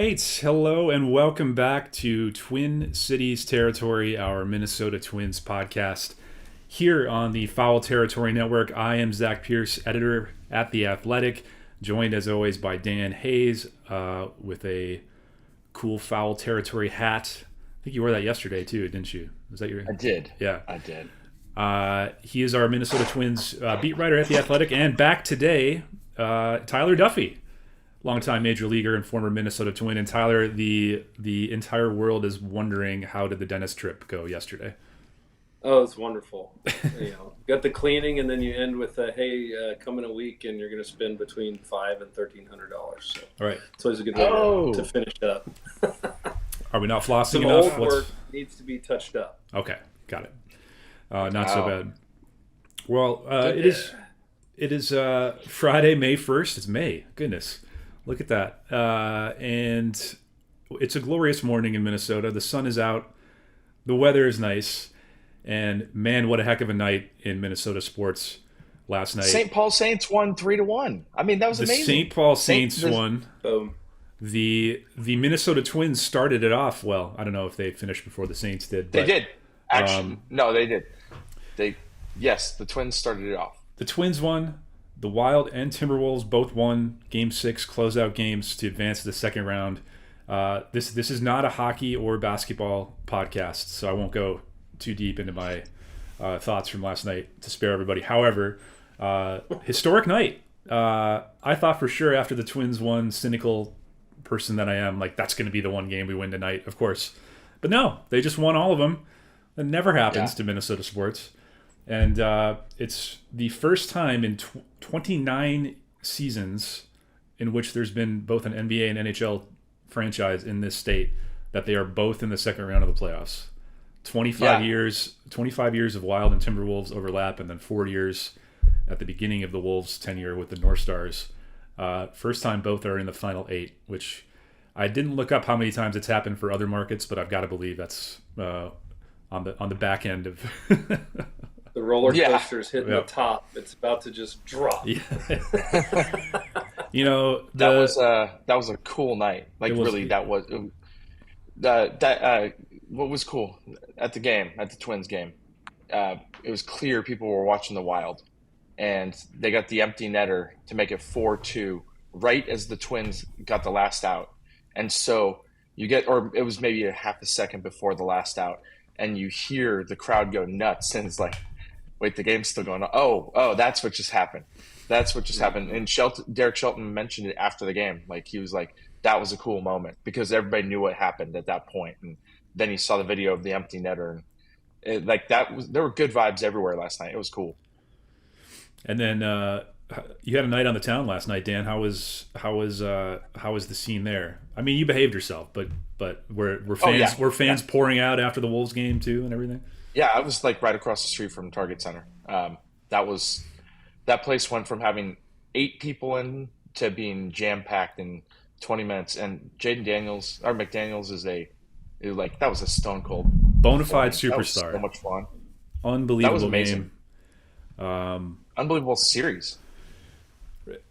right. Hello and welcome back to Twin Cities Territory, our Minnesota Twins podcast. Here on the Foul Territory Network, I am Zack Pierce, editor at The Athletic, joined as always by Dan Hayes with a cool Foul Territory hat. I think you wore that yesterday too, didn't you? Was that your? I did. Yeah. I did. He is our Minnesota Twins beat writer at The Athletic, and back today, Tyler Duffey, longtime major leaguer and former Minnesota Twin. And Tyler, the entire world is wondering, how did the dentist trip go yesterday? Oh, it's wonderful. Got the cleaning, and then you end with hey, come in a week, and you're going to spend between $500 and $1,300. So All right. it's always a good way to finish it up. Are we not flossing Some enough? old work needs to be touched up. Okay, got it. Not so bad. Well, it is Friday, May 1st. It's May. Goodness. Look at that. And it's a glorious morning in Minnesota. The sun is out. The weather is nice. And man, what a heck of a night in Minnesota sports last night. St. Paul Saints won 3-1. I mean, that was amazing. The St. Paul Saints won. Boom. The Minnesota Twins started it off well. I don't know if they finished before the Saints did. They did. Actually, no, they did. Yes, the Twins started it off. The Twins won. The Wild and Timberwolves both won Game 6 closeout games to advance to the second round. This is not a hockey or basketball podcast, so I won't go too deep into my thoughts from last night to spare everybody. However, historic night. I thought for sure after the Twins won, cynical person that I am, like, that's going to be the one game we win tonight, of course. But no, they just won all of them. That never happens to Minnesota sports. And it's the first time in 29 seasons in which there's been both an NBA and NHL franchise in this state that they are both in the second round of the playoffs. 25 years of Wild and Timberwolves overlap, and then 4 years at the beginning of the Wolves' tenure with the North Stars. First time both are in the final 8, which I didn't look up how many times it's happened for other markets, but I've got to believe that's on the back end of the roller coaster's hitting the top. It's about to just drop. Yeah. That was a cool night. Like, really, that was what was cool at the Twins game. It was clear people were watching the Wild, and they got the empty netter to make it 4-2 right as the Twins got the last out. And so or it was maybe a half a second before the last out, and you hear the crowd go nuts, and it's like, wait, the game's still going on. Oh, that's what just happened. That's what just happened. And Derek Shelton mentioned it after the game. Like, he was like, that was a cool moment because everybody knew what happened at that point. And then he saw the video of the empty netter, and there were good vibes everywhere last night. It was cool. And then you had a night on the town last night, Dan. How was the scene there? I mean, you behaved yourself, but were fans pouring out after the Wolves game too and everything? Yeah, I was like right across the street from Target Center. That place went from having 8 people in to being jam packed in 20 minutes. And McDaniels that was a stone cold bona fide superstar. That was so much fun. Unbelievable. That was amazing. Unbelievable series.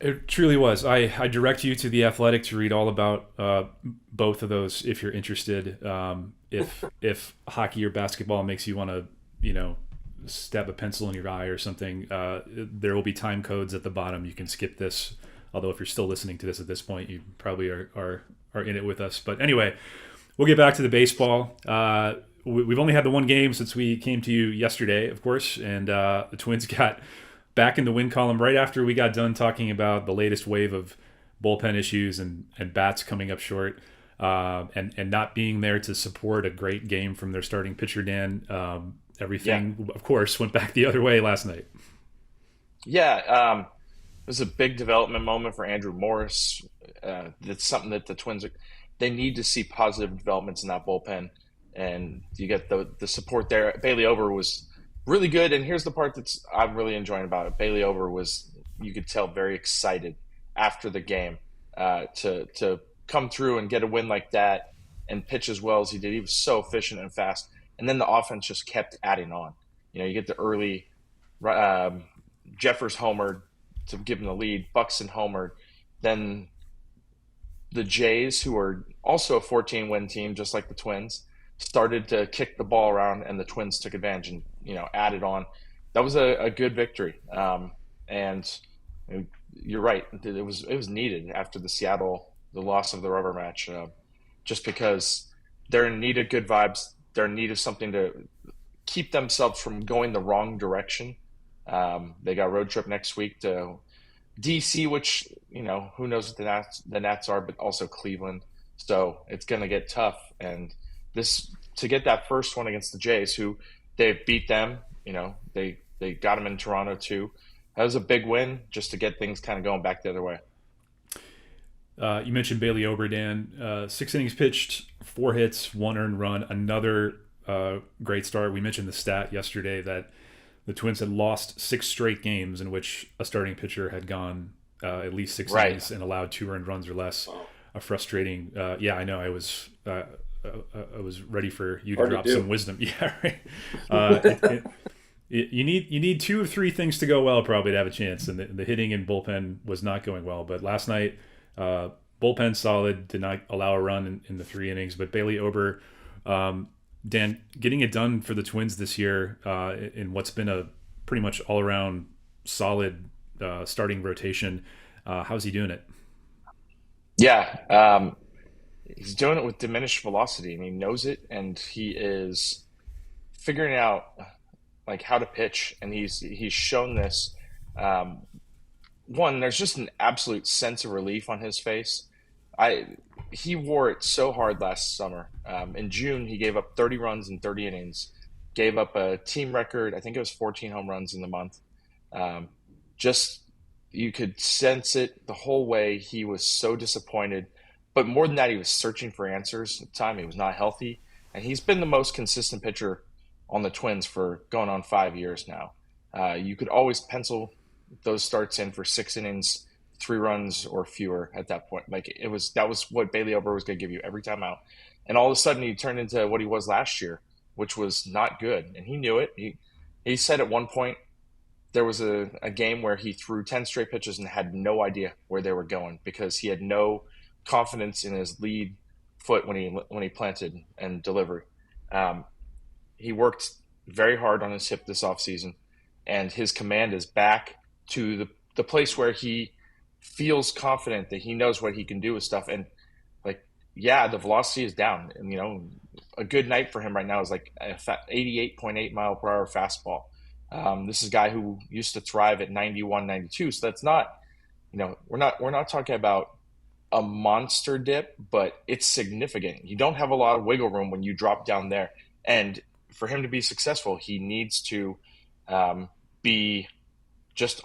It truly was. I direct you to The Athletic to read all about both of those if you're interested. If hockey or basketball makes you want to, stab a pencil in your eye or something, there will be time codes at the bottom. You can skip this. Although if you're still listening to this at this point, you probably are in it with us. But anyway, we'll get back to the baseball. We've only had the one game since we came to you yesterday, of course, and the Twins got back in the win column right after we got done talking about the latest wave of bullpen issues and bats coming up short, and not being there to support a great game from their starting pitcher, Dan. Everything, of course, went back the other way last night. Yeah, it was a big development moment for Andrew Morris. That's something that the Twins they need to see positive developments in that bullpen, and you get the support there. Bailey Ober was really good, and here's the part I'm really enjoying about it. Bailey Ober was, you could tell, very excited after the game to come through and get a win like that and pitch as well as he did. He was so efficient and fast, and then the offense just kept adding on. You get the early Jeffers homered to give him the lead, Buxton homered, then the Jays, who are also a 14-win team, just like the Twins, started to kick the ball around, and the Twins took advantage and added on. That was a good victory, and you're right. It was needed after the loss of the rubber match, just because they're in need of good vibes. They're in need of something to keep themselves from going the wrong direction. They got a road trip next week to DC, which who knows what the Nats are, but also Cleveland. So it's going to get tough, and this to get that first one against the Jays, who they beat them. They got them in Toronto too. That was a big win just to get things kind of going back the other way. You mentioned Bailey Ober, Dan. 6 innings pitched, 4 hits, 1 earned run. Another great start. We mentioned the stat yesterday that the Twins had lost 6 straight games in which a starting pitcher had gone at least 6 innings and allowed 2 earned runs or less. Wow. A frustrating. I know. I was ready for you to drop some wisdom. Yeah, right. You need 2 or 3 things to go well probably to have a chance, and the hitting and bullpen was not going well. But last night, bullpen solid, did not allow a run in the 3 innings. But Bailey Ober, Dan, getting it done for the Twins this year in what's been a pretty much all around solid starting rotation. How's he doing it? Yeah, he's doing it with diminished velocity, and he knows it, and he is figuring out like how to pitch, and he's shown this. There's just an absolute sense of relief on his face. He wore it so hard last summer. In June, he gave up 30 runs in 30 innings, gave up a team record. I think it was 14 home runs in the month. You could sense it the whole way. He was so disappointed. But more than that, he was searching for answers. At the time, he was not healthy. And he's been the most consistent pitcher on the Twins for going on 5 years now. You could always pencil those starts in for 6 innings, 3 runs or fewer at that point. That was what Bailey Ober was going to give you every time out. And all of a sudden, he turned into what he was last year, which was not good. And he knew it. He said at one point, there was a game where he threw 10 straight pitches and had no idea where they were going because he had no confidence in his lead foot when he planted and delivered. He worked very hard on his hip this offseason, and his command is back to the place where he feels confident that he knows what he can do with stuff. And the velocity is down. And, a good night for him right now is like 88.8 mile per hour fastball. This is a guy who used to thrive at 91, 92. So that's not, we're not talking about a monster dip, but it's significant. You don't have a lot of wiggle room when you drop down there. And for him to be successful, he needs to be just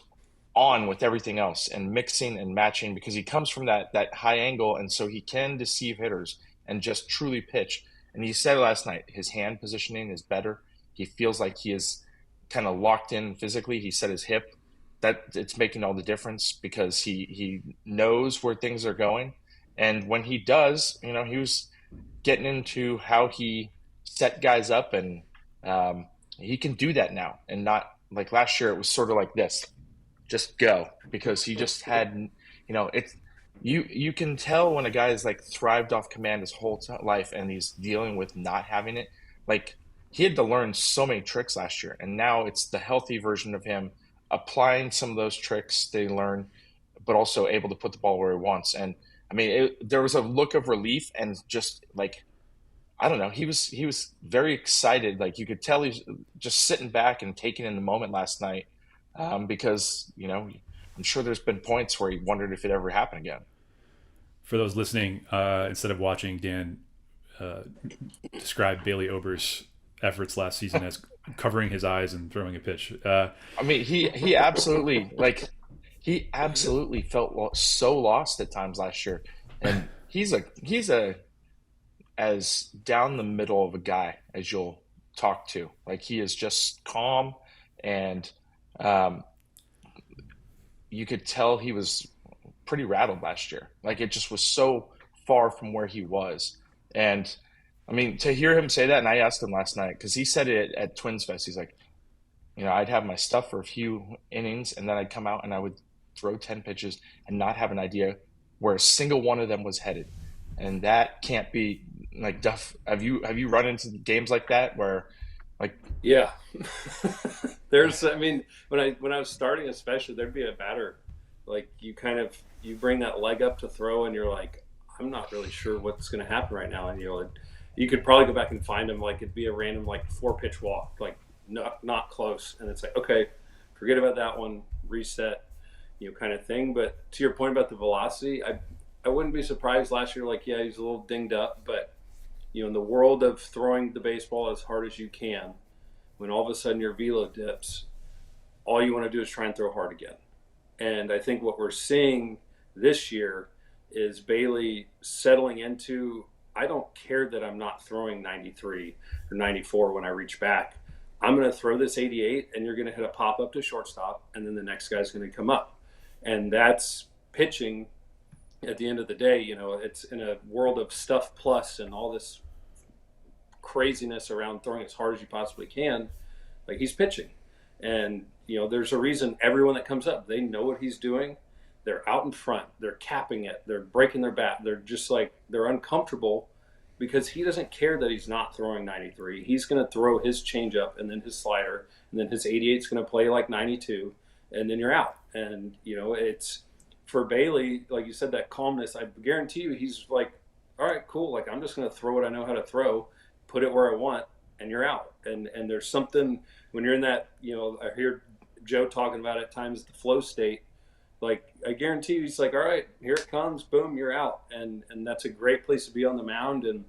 on with everything else and mixing and matching, because he comes from that high angle, and so he can deceive hitters and just truly pitch. And he said last night, his hand positioning is better. He feels like he is kind of locked in physically. He said his hip, that it's making all the difference because he knows where things are going. And when he does, he was getting into how he set guys up, and he can do that now. And not like last year, it was sort of like this, just go, because he just had, you can tell when a guy is like thrived off command his whole life and he's dealing with not having it. Like, he had to learn so many tricks last year, and now it's the healthy version of him applying some of those tricks they learn, but also able to put the ball where he wants. And I mean, there was a look of relief, and just like, I don't know, he was very excited. Like, you could tell he's just sitting back and taking in the moment last night, because I'm sure there's been points where he wondered if it ever happened again. For those listening, instead of watching, Dan describe Bailey Ober's efforts last season as covering his eyes and throwing a pitch. I mean, he absolutely felt so lost at times last year, and he's as down the middle of a guy as you'll talk to. Like, he is just calm, and you could tell he was pretty rattled last year. Like, it just was so far from where he was. And I mean, to hear him say that, and I asked him last night, because he said it at Twins Fest. He's like, I'd have my stuff for a few innings, and then I'd come out and I would throw 10 pitches and not have an idea where a single one of them was headed. And that can't be like Duff. Have you run into games like that where like Yeah. I mean, when I was starting especially, there'd be a batter like you bring that leg up to throw and you're like, I'm not really sure what's going to happen right now, and you could probably go back and find him, like it'd be a random like 4-pitch walk, like not close, and it's like, okay, forget about that one, reset, kind of thing. But to your point about the velocity, I wouldn't be surprised last year, like, yeah, he's a little dinged up, but in the world of throwing the baseball as hard as you can, when all of a sudden your velo dips, all you want to do is try and throw hard again. And I think what we're seeing this year is Bailey settling into, I don't care that I'm not throwing 93 or 94 when I reach back. I'm going to throw this 88, and you're going to hit a pop-up to shortstop, and then the next guy's going to come up. And that's pitching at the end of the day. It's in a world of stuff plus and all this craziness around throwing as hard as you possibly can. Like, he's pitching. And, there's a reason everyone that comes up, they know what he's doing. They're out in front. They're capping it. They're breaking their bat. They're just like, they're uncomfortable because he doesn't care that he's not throwing 93. He's going to throw his changeup and then his slider, and then his 88 is going to play like 92, and then you're out. And, it's for Bailey, like you said, that calmness. I guarantee you he's like, all right, cool. Like, I'm just going to throw what I know how to throw, put it where I want, and you're out. And there's something when you're in that, I hear Joe talking about at times the flow state. Like, I guarantee you, he's like, all right, here it comes, boom, you're out. And that's a great place to be on the mound. And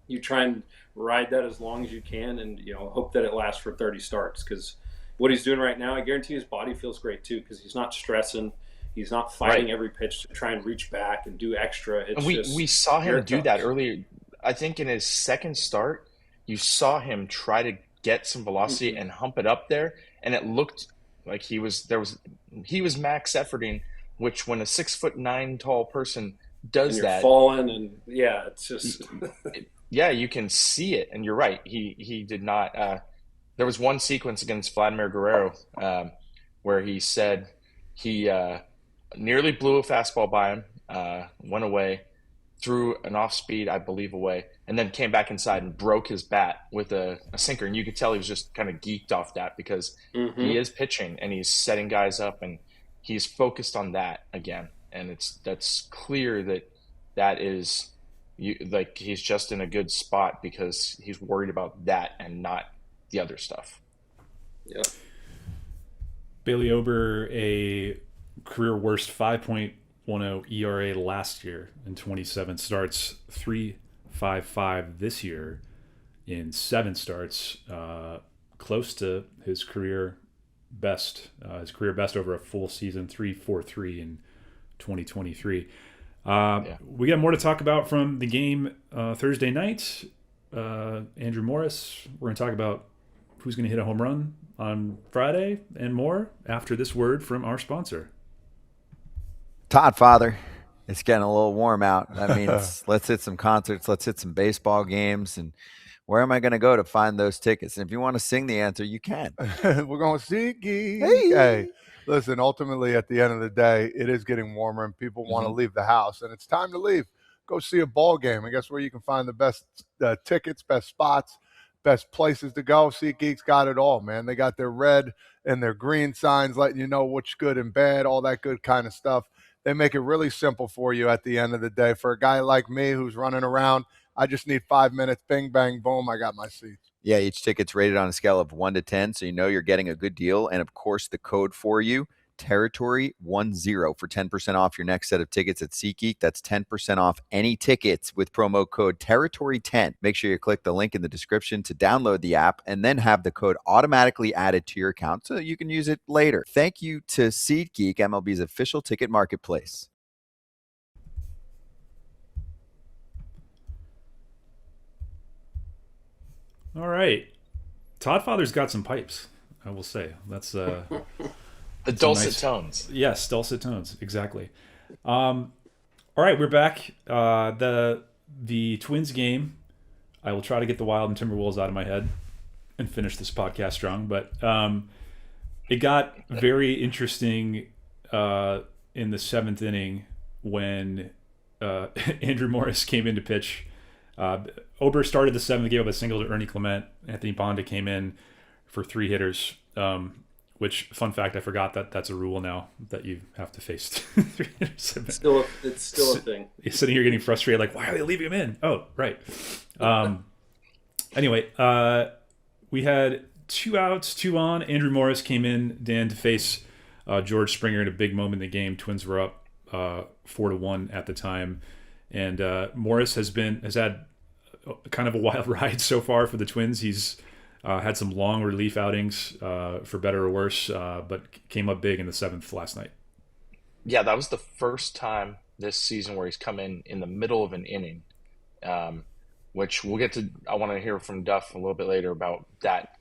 you try and ride that as long as you can, and, hope that it lasts for 30 starts. Because what he's doing right now, I guarantee his body feels great too, because he's not stressing. He's not fighting every pitch to try and reach back and do extra. It's we saw him do that earlier. I think in his second start, you saw him try to get some velocity and hump it up there, and it looked like he was max efforting, which when a 6'9" tall person does and you're that, falling, and it's just you can see it. And you're right, he did not. There was one sequence against Vladimir Guerrero where he said he nearly blew a fastball by him, went away, threw an off speed, I believe, away, and then came back inside and broke his bat with a sinker. And you could tell he was just kind of geeked off that because he is pitching and he's setting guys up and he's focused on that again. And that's clear that is he's just in a good spot because he's worried about that and not the other stuff. Yeah. Bailey Ober, a career worst 5.10 ERA last year in 27 starts, 3.55 this year in 7 starts, close to his career best. His career best over a full season, 3.43 in 2023. We got more to talk about from the game Thursday night. Andrew Morris, we're going to talk about who's going to hit a home run on Friday and more after this word from our sponsor. Todd, Father, it's getting a little warm out. That means let's hit some concerts, let's hit some baseball games, and where am I going to go to find those tickets? And if you want to sing the answer, you can. We're going to see Hey, listen, ultimately, at the end of the day, it is getting warmer and people want to leave the house, and it's time to leave. Go see a ball game. And guess where you can find the best tickets, best spots, best places to go? SeatGeek's got it all, man. They got their red and their green signs letting you know what's good and bad, all that good kind of stuff. They make it really simple for you at the end of the day. For a guy like me who's running around, I just need 5 minutes. Bing, bang, boom. I got my seats. Yeah, each ticket's rated on a scale of 1 to 10, so you know you're getting a good deal. And, of course, the code for you, Territory10 for 10% off your next set of tickets at SeatGeek. That's 10% off any tickets with promo code Territory10. Make sure you click the link in the description to download the app and then have the code automatically added to your account so you can use it later. Thank you to SeatGeek, MLB's official ticket marketplace. All right. Todd Father's got some pipes, I will say. That's the dulcet tones. Yes, dulcet tones, exactly. All right, we're back. The Twins game. I will try to get the Wild and Timberwolves out of my head and finish this podcast strong. But it got very interesting in the 7th inning when Andrew Morris came in to pitch. Ober started the seventh, gave up a single to Ernie Clement. Anthony Bonda came in for 3 hitters. Which, fun fact, I forgot that that's a rule now that you have to face 3 hitters. It's still a thing. You're sitting here getting frustrated, like, why are they leaving him in? Oh, right. Anyway, we had 2 outs, 2 on. Andrew Morris came in, Dan, to face George Springer in a big moment in the game. Twins were up 4-1 at the time, and Morris has had kind of a wild ride so far for the Twins. He's had some long relief outings, for better or worse, but came up big in the 7th last night. Yeah, that was the first time this season where he's come in the middle of an inning, which we'll get to. I want to hear from Duff a little bit later about that,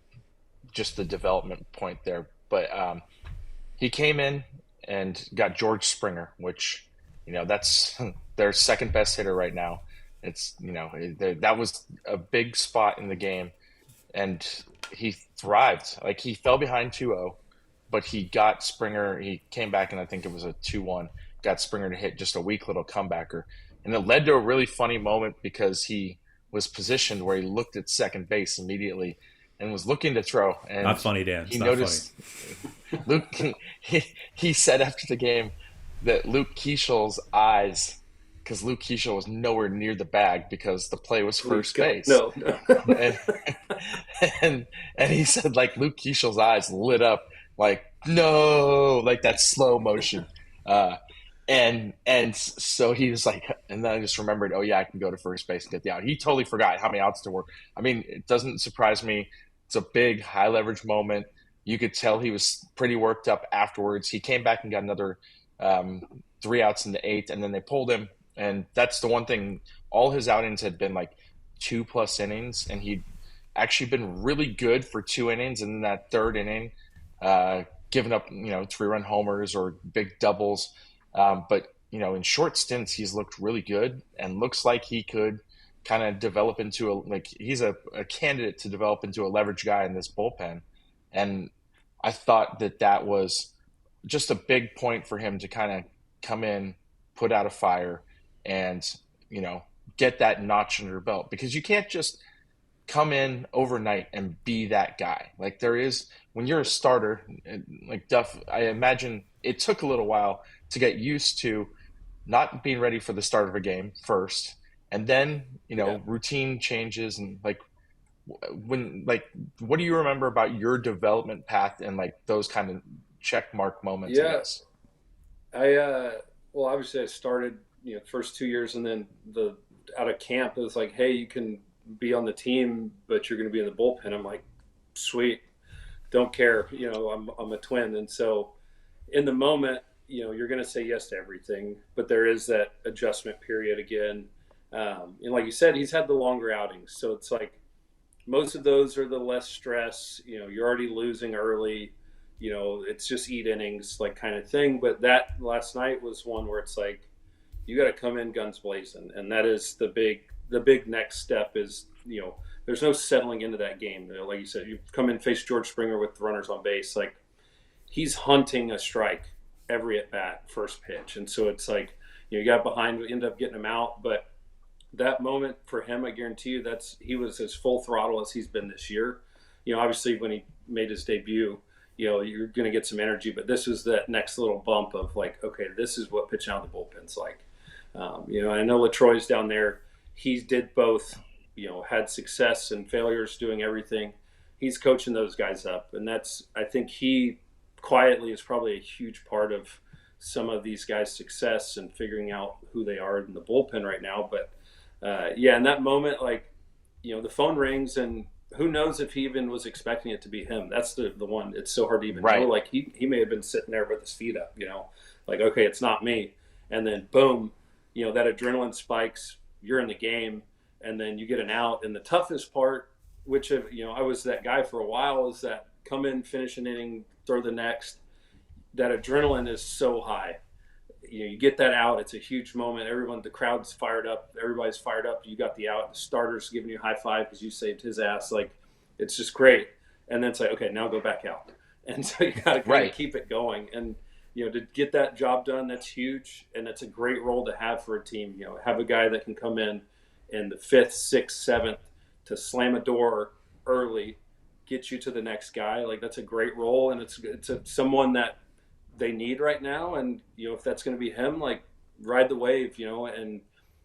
just the development point there. But he came in and got George Springer, which, that's their second best hitter right now. It's, that was a big spot in the game. And he thrived. Like, he fell behind 2-0, but he got Springer. He came back, and I think it was a 2-1. Got Springer to hit just a weak little comebacker. And it led to a really funny moment because he was positioned where he looked at second base immediately and was looking to throw. And not funny, Dan. He noticed Luke. He said after the game that Luke Keishel's eyes, because Luke Keishel was nowhere near the bag because the play was first base. No. and he said, like, Luke Keishel's eyes lit up, like, no, like that slow motion. And so he was like, and then I just remembered, oh yeah, I can go to first base and get the out. He totally forgot how many outs there were. I mean, it doesn't surprise me. It's a big high leverage moment. You could tell he was pretty worked up afterwards. He came back and got another 3 outs in the 8th, and then they pulled him. And that's the one thing. All his outings had been like 2+ innings, and he'd actually been really good for 2 innings. And then that 3rd inning, giving up 3-run homers or big doubles. But in short stints, he's looked really good and looks like he could kind of develop into he's a candidate to develop into a leverage guy in this bullpen. And I thought that was just a big point for him to kind of come in, put out a fire, and get that notch under your belt, because you can't just come in overnight and be that guy. Like, there is, when you're a starter, like Duff, I imagine it took a little while to get used to not being ready for the start of a game first, and then routine changes, and what do you remember about your development path and like those kind of check mark moments? Yes, well, obviously I started first 2 years, and then out of camp it was like, hey, you can be on the team, but you're going to be in the bullpen. I'm like, sweet, don't care. I'm a Twin, and so in the moment, you're going to say yes to everything, but there is that adjustment period again. And like you said, he's had the longer outings, so it's like most of those are the less stress. You're already losing early. It's just eat innings, like, kind of thing. But that last night was one where it's like, you got to come in guns blazing, and that is the big next step. Is there's no settling into that game. Like you said, you come in, face George Springer with runners on base, like, he's hunting a strike every at bat, first pitch, and so it's like, you got behind, end up getting him out. But that moment for him, I guarantee you, he was as full throttle as he's been this year. Obviously when he made his debut, you're going to get some energy, but this is that next little bump of like, okay, this is what pitching out of the bullpen's like. I know LaTroy's down there. He did both, had success and failures doing everything. He's coaching those guys up. And I think he quietly is probably a huge part of some of these guys' success and figuring out who they are in the bullpen right now. But in that moment, like, the phone rings, and who knows if he even was expecting it to be him. That's the one. It's so hard to even know. Like, he may have been sitting there with his feet up, like, okay, it's not me. And then boom, that adrenaline spikes, you're in the game, and then you get an out. And the toughest part, which, I was that guy for a while, is that come in, finish an inning, throw the next. That adrenaline is so high. You get that out, it's a huge moment. The crowd's fired up, everybody's fired up. You got the out, the starter's giving you a high five because you saved his ass. Like, it's just great. And then it's like, okay, now go back out. And so you got to kind of keep it going. And to get that job done, that's huge, and that's a great role to have for a team. Have a guy that can come in the 5th, 6th, 7th to slam a door early, get you to the next guy. Like, that's a great role, and it's someone that they need right now. And if that's going to be him, like, ride the wave, and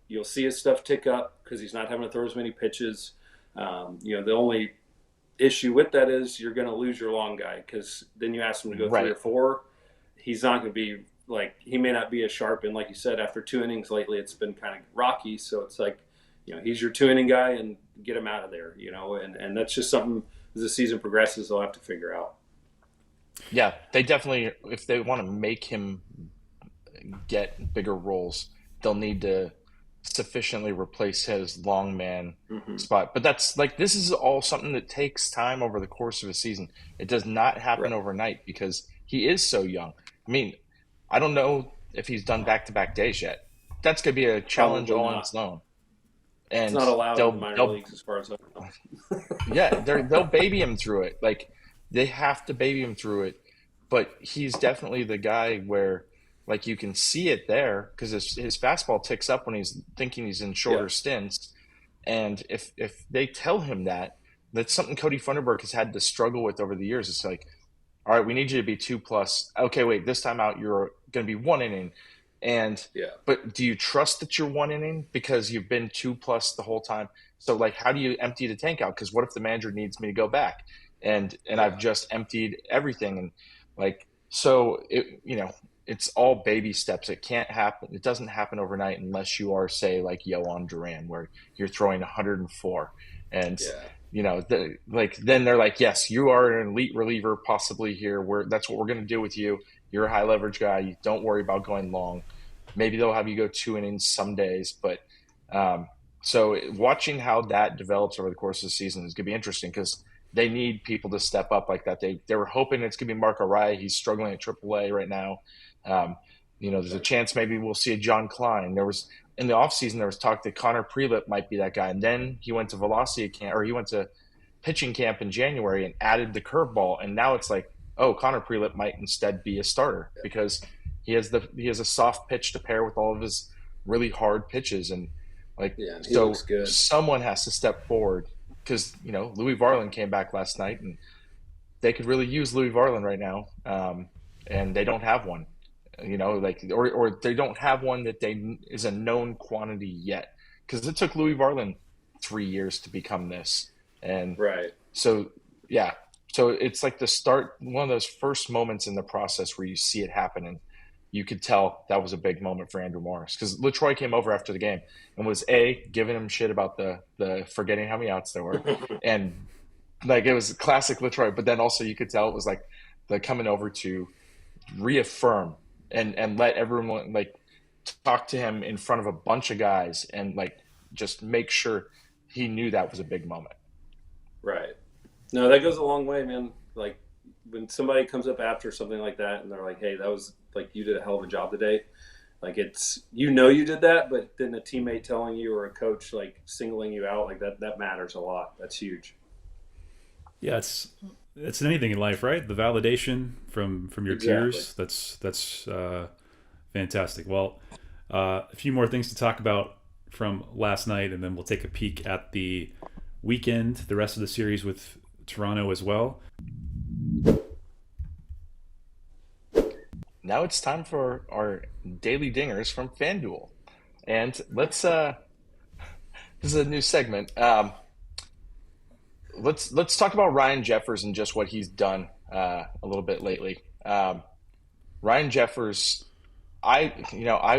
you'll see his stuff tick up because he's not having to throw as many pitches. The only issue with that is you're going to lose your long guy, because then you ask him to go 3 or 4. He's not going to be like, he may not be as sharp. And like you said, after 2 innings lately, it's been kind of rocky. So it's like, he's your 2 inning guy, and get him out of there, and that's just something as the season progresses, they'll have to figure out. Yeah, they definitely, if they want to make him get bigger roles, they'll need to sufficiently replace his long man spot. But that's like, this is all something that takes time over the course of a season. It does not happen overnight because he is so young. I mean, I don't know if he's done back-to-back days yet. That's going to be a challenge all on its own. And it's not allowed in the minor leagues as far as I know. Yeah, they'll baby him through it. Like, they have to baby him through it. But he's definitely the guy where, like, you can see it there because his fastball ticks up when he's thinking he's in shorter stints. And if they tell him that's something Cody Funderburk has had to struggle with over the years. It's like, all right, we need you to be 2+. Okay, wait, this time out you're going to be 1 inning. And but do you trust that you're 1 inning because you've been 2+ the whole time? So, like, how do you empty the tank out? Because what if the manager needs me to go back and I've just emptied everything? And like, so it's all baby steps. It can't happen. It doesn't happen overnight unless you are, say, like Yohan Duran, where you're throwing 104 and then they're like, yes, you are an elite reliever possibly here. That's what we're going to do with you. You're a high leverage guy. You don't worry about going long. Maybe they'll have you go 2 innings some days. But so watching how that develops over the course of the season is going to be interesting because they need people to step up like that. They were hoping it's going to be Mark Araya. He's struggling at AAA right now. There's a chance maybe we'll see a John Klein. There was in the offseason, there was talk that Connor Prelip might be that guy. And then he went to velocity camp, or he went to pitching camp in January and added the curveball. And now it's like, oh, Connor Prelip might instead be a starter because he has a soft pitch to pair with all of his really hard pitches. And so someone has to step forward because, Louis Varland came back last night and they could really use Louis Varland right now. And they don't have one, or they don't have one that is a known quantity yet. Because it took Louis Varland 3 years to become this. And so it's like the start, one of those first moments in the process where you see it happen. And you could tell that was a big moment for Andrew Morris because LaTroy came over after the game and was giving him shit about the forgetting how many outs there were. And like, it was classic LaTroy, but then also you could tell it was like the coming over to reaffirm and let everyone like talk to him in front of a bunch of guys and like just make sure he knew that was a big moment. Right. No, that goes a long way, man. Like when somebody comes up after something like that and they're like, hey, that was like, you did a hell of a job today. Like it's, you did that, but then a teammate telling you or a coach like singling you out, like that matters a lot. That's huge. Yeah, it's anything in life, right? The validation from your peers. That's fantastic. Well, a few more things to talk about from last night, and then we'll take a peek at the weekend, the rest of the series with Toronto as well. Now it's time for our daily dingers from FanDuel, and let's. This is a new segment. Let's talk about Ryan Jeffers and just what he's done a little bit lately. Ryan Jeffers, I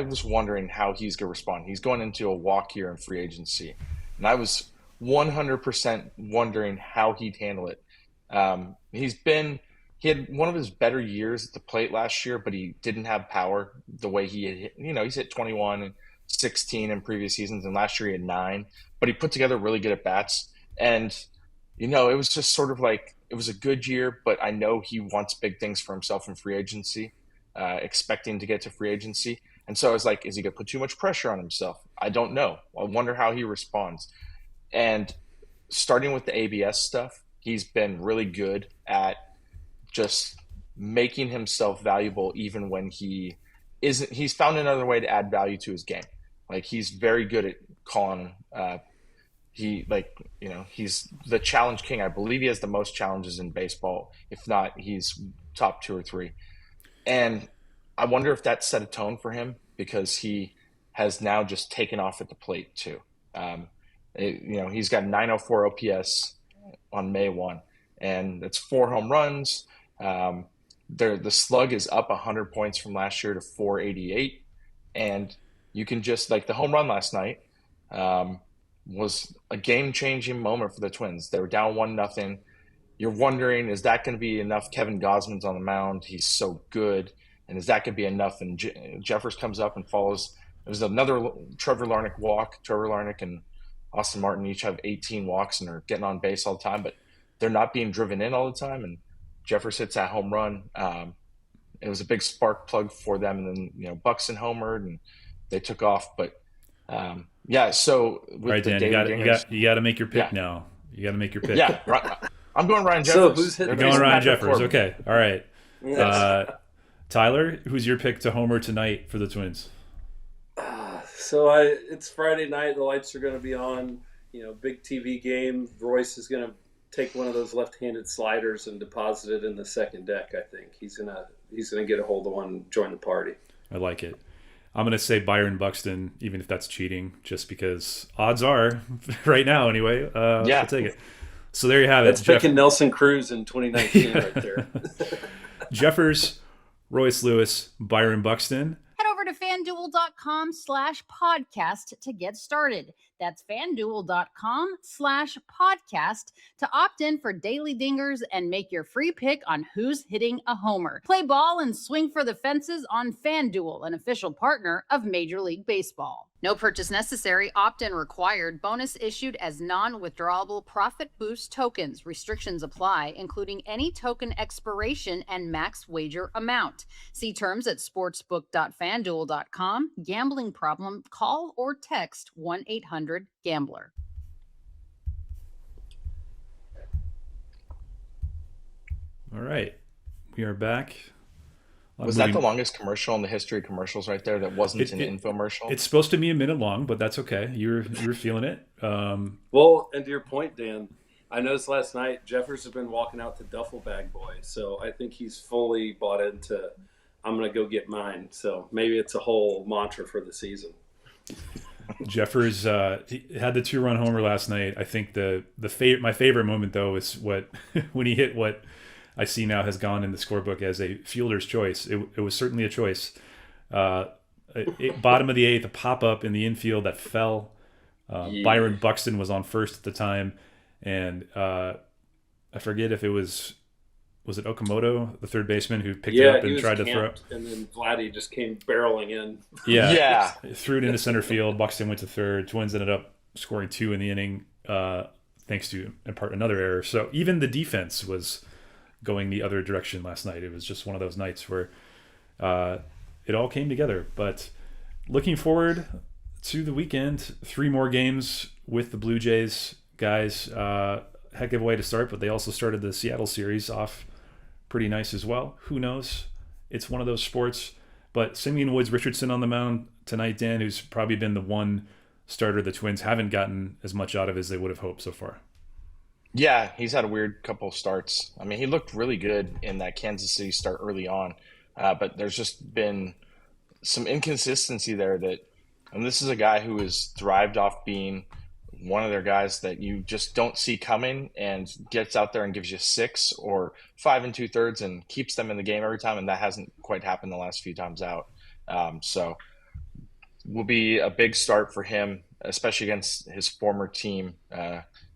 was wondering how he's going to respond. He's going into a walk year in free agency, and I was 100% wondering how he'd handle it. He had one of his better years at the plate last year, but he didn't have power the way he had hit. He's hit 21 and 16 in previous seasons, and last year he had 9. But he put together really good at bats, and it was just sort of like it was a good year. But I know he wants big things for himself in free agency, expecting to get to free agency. And so I was like, is he going to put too much pressure on himself? I don't know. I wonder how he responds. And starting with the ABS stuff, he's been really good at just, making himself valuable even when he isn't. He's found another way to add value to his game. Like, he's very good at calling. He's the challenge king. I believe he has the most challenges in baseball. If not, he's top 2 or 3. And I wonder if that set a tone for him, because he has now just taken off at the plate too. He's got 904 OPS on May 1, and it's 4 home runs. The slug is up 100 points from last year to 488. And you can just, like, the home run last night was a game-changing moment for the Twins. They were down 1-0. You're wondering, is that going to be enough? Kevin Gausman's on the mound. He's so good. And is that going to be enough? And Jeffers comes up and follows. There's another Trevor Larnach walk. Trevor Larnach and Austin Martin each have 18 walks and are getting on base all the time, but they're not being driven in all the time. And Jeffers hits that home run. It was a big spark plug for them. And then, Buxton homered and they took off. But so with right, Dan, you got to make your pick now. You got to make your pick. Yeah, I'm going Ryan Jeffers. So who's hitting? You're going Ryan Jeffers. Corbin. Okay, all right. Yes. Tyler, who's your pick to homer tonight for the Twins? It's Friday night. The lights are going to be on. Big TV game. Royce is going to take one of those left-handed sliders and deposit it in the second deck. I think he's gonna get a hold of one and join the party. I like it. I'm going to say Byron Buxton, even if that's cheating, just because odds are, right now anyway. I'll take it. So there you have it. That's picking Nelson Cruz in 2019 right there. Jeffers, Royce Lewis, Byron Buxton. Head over to FanDuel.com/podcast to get started. That's FanDuel.com/podcast to opt in for daily dingers and make your free pick on who's hitting a homer. Play ball and swing for the fences on FanDuel, an official partner of Major League Baseball. No purchase necessary. Opt-in required. Bonus issued as non-withdrawable profit boost tokens. Restrictions apply, including any token expiration and max wager amount. See terms at sportsbook.fanduel.com. Gambling problem? Call or text 1-800-GAMBLER. All right, we are back. Was that the longest commercial in the history of commercials right there that wasn't an infomercial? It's supposed to be a minute long, but that's okay. You were feeling it. Well, and to your point, Dan, I noticed last night Jeffers has been walking out the duffel bag boy. So I think he's fully bought into, I'm going to go get mine. So maybe it's a whole mantra for the season. Jeffers he had the 2-run homer last night. I think my favorite moment, though, is when he hit what I see now has gone in the scorebook as a fielder's choice. It was certainly a choice. Bottom of the 8th, a pop-up in the infield that fell. Byron Buxton was on first at the time. And I forget if it was it Okamoto, the third baseman, who picked it up and tried to throw. And then Vladdy just came barreling in. Yeah. Threw it into center field. Buxton went to third. Twins ended up scoring 2 in the inning thanks to, in part, another error. So even the defense was going the other direction last night. It was just one of those nights where it all came together. But looking forward to the weekend, 3 more games with the Blue Jays. Guys, heck of a way to start, but they also started the Seattle series off pretty nice as well. Who knows? It's one of those sports. But Simeon Woods Richardson on the mound tonight, Dan, who's probably been the one starter the Twins haven't gotten as much out of as they would have hoped so far. Yeah, he's had a weird couple of starts. I mean, he looked really good in that Kansas City start early on, but there's just been some inconsistency there and this is a guy who has thrived off being one of their guys that you just don't see coming and gets out there and gives you 6 or 5 2/3 and keeps them in the game every time, and that hasn't quite happened the last few times out. So will be a big start for him, especially against his former team.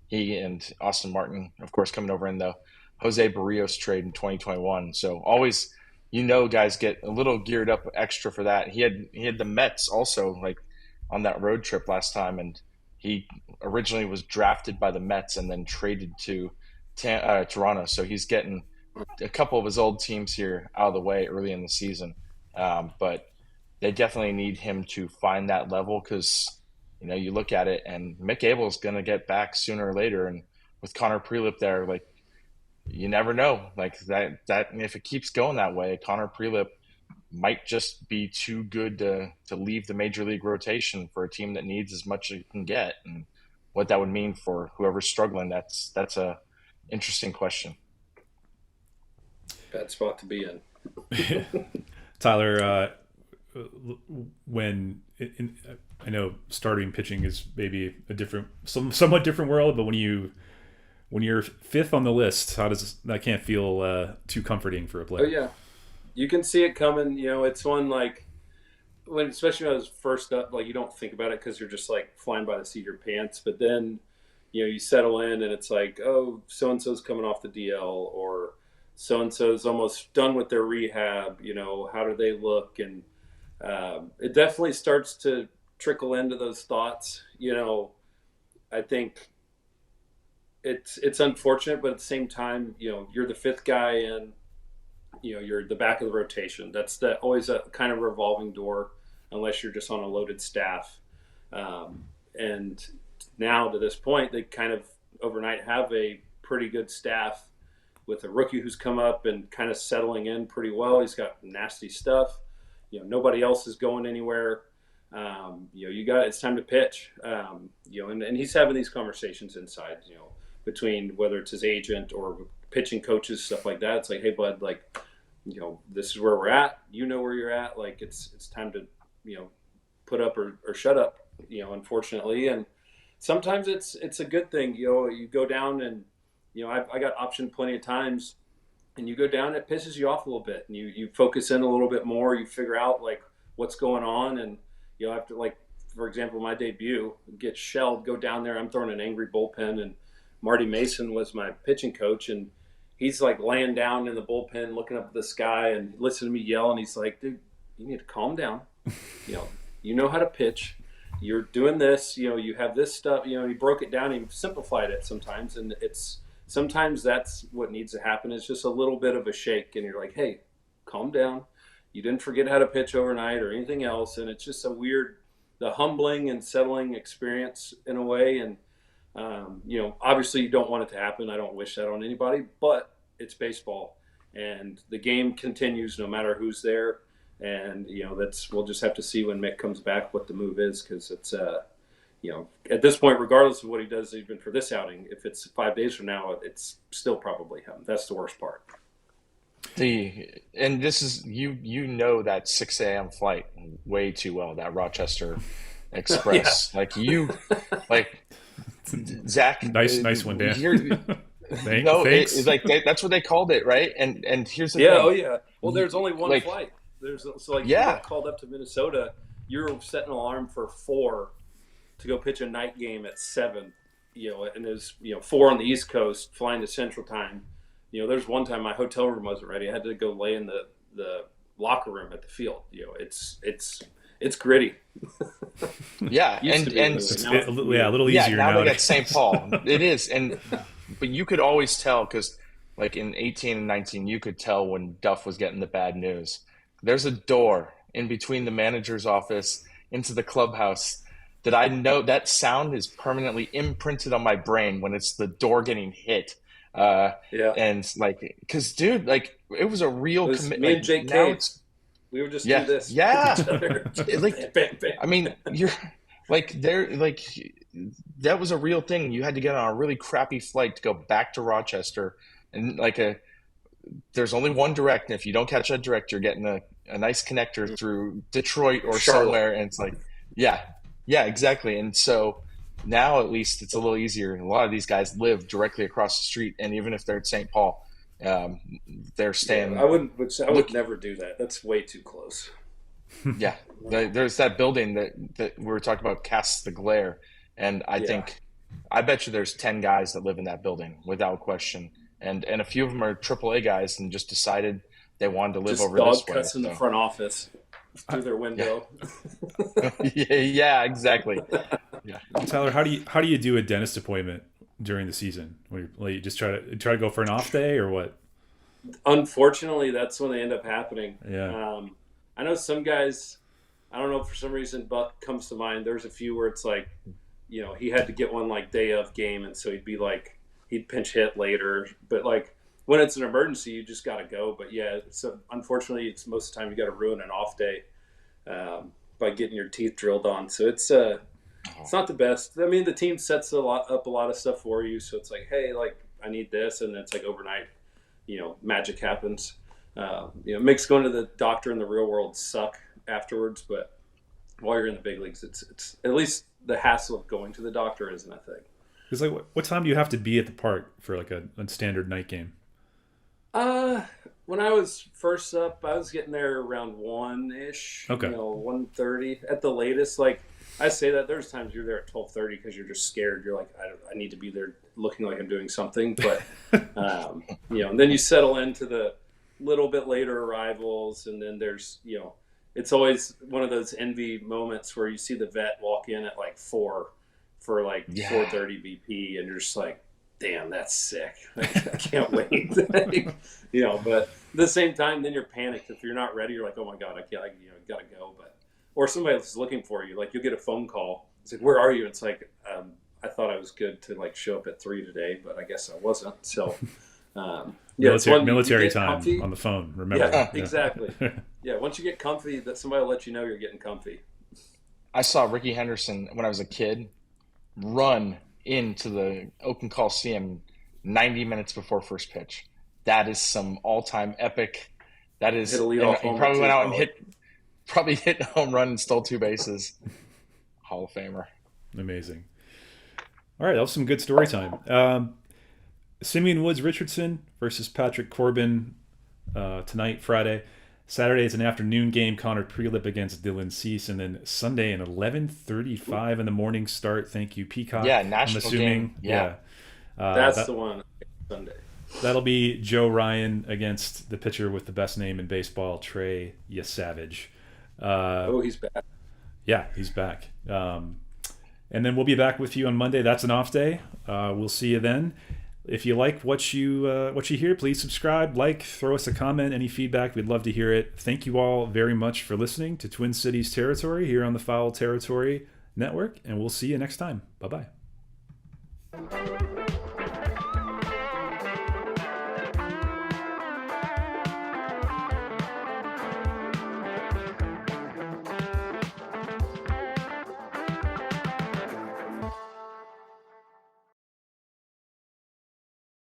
He and Austin Martin, of course, coming over in the Jose Barrios trade in 2021. So always, guys get a little geared up extra for that. He had the Mets also, like, on that road trip last time, and he originally was drafted by the Mets and then traded to Toronto. So he's getting a couple of his old teams here out of the way early in the season. But they definitely need him to find that level because, you look at it and Mick Abel is going to get back sooner or later. And with Connor Prelip there, like, you never know. Like that if it keeps going that way, Connor Prelip might just be too good to leave the major league rotation for a team that needs as much as it can get. And what that would mean for whoever's struggling, that's a interesting question. Bad spot to be in. Tyler, I know starting pitching is maybe a somewhat different world, but when you're fifth on the list, how does that can't feel too comforting for a player? Oh yeah, you can see it coming. It's one like especially when I was first up, like you don't think about it because you're just like flying by the seat of your pants. But then, you settle in and it's like, oh, so and so's coming off the DL, or so and so's almost done with their rehab. How do they look? And it definitely starts to trickle into those thoughts. I think it's unfortunate, but at the same time, you're the fifth guy in. You're the back of the rotation. That's always a kind of revolving door, unless you're just on a loaded staff. And now to this point, they kind of overnight have a pretty good staff with a rookie who's come up and kind of settling in pretty well. He's got nasty stuff. Nobody else is going anywhere. It's time to pitch. And he's having these conversations inside, between whether it's his agent or pitching coaches, stuff like that. It's like, hey, bud, like, this is where we're at. Where you're at. Like, it's time to, put up or shut up, unfortunately. And sometimes it's a good thing. You go down and, I got optioned plenty of times, and you go down, it pisses you off a little bit, and you focus in a little bit more. You figure out like what's going on, and after, like, for example, my debut, get shelled, go down there. I'm throwing an angry bullpen, and Marty Mason was my pitching coach, and he's like laying down in the bullpen, looking up at the sky and listening to me yell. And he's like, dude, you need to calm down. You know how to pitch. You're doing this, you have this stuff, he broke it down. He simplified it sometimes. And sometimes that's what needs to happen. It's just a little bit of a shake. And you're like, hey, calm down. You didn't forget how to pitch overnight or anything else. And it's just the humbling and settling experience in a way. And, obviously you don't want it to happen. I don't wish that on anybody, but it's baseball, and the game continues no matter who's there. And, we'll just have to see when Mick comes back what the move is, because it's, at this point, regardless of what he does, even for this outing, if it's 5 days from now, it's still probably him. That's the worst part. And this is, that 6 a.m. flight way too well, that Rochester Express. Yeah. Zach, nice one, Dan. Thanks. That's what they called it, right? And here's the thing. Oh yeah. Well, there's only one flight. You got called up to Minnesota. You're setting an alarm for 4 to go pitch a night game at 7. And there's 4 on the East Coast flying to Central Time. There's one time my hotel room wasn't ready. I had to go lay in the locker room at the field. It's gritty. Yeah, and a little easier now. Now they got St. Paul. It is, but you could always tell, because like in 18 and 19, you could tell when Duff was getting the bad news. There's a door in between the manager's office into the clubhouse that I know that sound is permanently imprinted on my brain when it's the door getting hit. And because dude, it was a real commitment. Me and Jake Cage. We were just do this. Yeah. Bam, bam, bam. I mean, you're that was a real thing. You had to get on a really crappy flight to go back to Rochester, and there's only one direct, and if you don't catch that direct, you're getting a nice connector through Detroit or Charlotte. Somewhere, and it's yeah, exactly. And so now at least it's a little easier. A lot of these guys live directly across the street, and even if they're at St. Paul, they're staying. Yeah, I would never do that. That's way too close. Yeah, there's that building that we were talking about casts the glare, and I bet you there's 10 guys that live in that building without question, and a few of them are AAA guys and just decided they wanted to live over this way. Dog cuts in the front office through their window. Yeah, exactly. Yeah, Tyler, how do you do a dentist appointment during the season? You just try to go for an off day, or what? Unfortunately, that's when they end up happening. Yeah. I know some guys, I don't know, for some reason Buck comes to mind. There's a few where it's like, he had to get one day of game, and so he'd pinch hit later. But when it's an emergency, you just got to go. But yeah, so unfortunately, it's most of the time you got to ruin an off day by getting your teeth drilled on. So it's not the best. I mean, the team sets up a lot of stuff for you. So it's like, hey, like I need this, and it's like overnight, magic happens. It makes going to the doctor in the real world suck afterwards, but while you're in the big leagues, it's at least the hassle of going to the doctor isn't a thing. It's like, what time do you have to be at the park for like a standard night game? When I was first up, I was getting there around 1-ish. Okay. 1:30 at the latest. Like I say that there's times you're there at 12:30 because you're just scared. You're like, I need to be there looking like I'm doing something. But and then you settle into the little bit later arrivals, and then there's it's always one of those envy moments where you see the vet walk in at like 4 for like 4:30 BP, and you're just like, damn, that's sick. I can't wait. But at the same time, then you're panicked. If you're not ready, you're like, oh my God, I can't, gotta go. Or somebody's looking for you. Like you'll get a phone call. It's like, where are you? It's like, I thought I was good to like show up at 3 today, but I guess I wasn't. So, military time comfy on the phone. Remember? Yeah, exactly. Yeah. Once you get comfy, that somebody will let you know you're getting comfy. I saw Ricky Henderson when I was a kid run into the Oakland Coliseum 90 minutes before first pitch. That is some all-time epic. That is, he probably went out and hit a home run and stole 2 bases. Hall of Famer. Amazing. All right, that was some good story time. Simeon Woods Richardson versus Patrick Corbin tonight, Friday. Saturday is an afternoon game. Connor Prelip against Dylan Cease, and then Sunday an 11:35 in the morning start. Thank you, Peacock. Yeah, national I'm assuming. game. Yeah. That's the one. Sunday. That'll be Joe Ryan against the pitcher with the best name in baseball, Trey Yesavage. He's back. Yeah, he's back. And then we'll be back with you on Monday. That's an off day. We'll see you then. If you like what you hear, please subscribe, throw us a comment, any feedback. We'd love to hear it. Thank you all very much for listening to Twin Cities Territory here on the Foul Territory Network, and we'll see you next time. Bye-bye.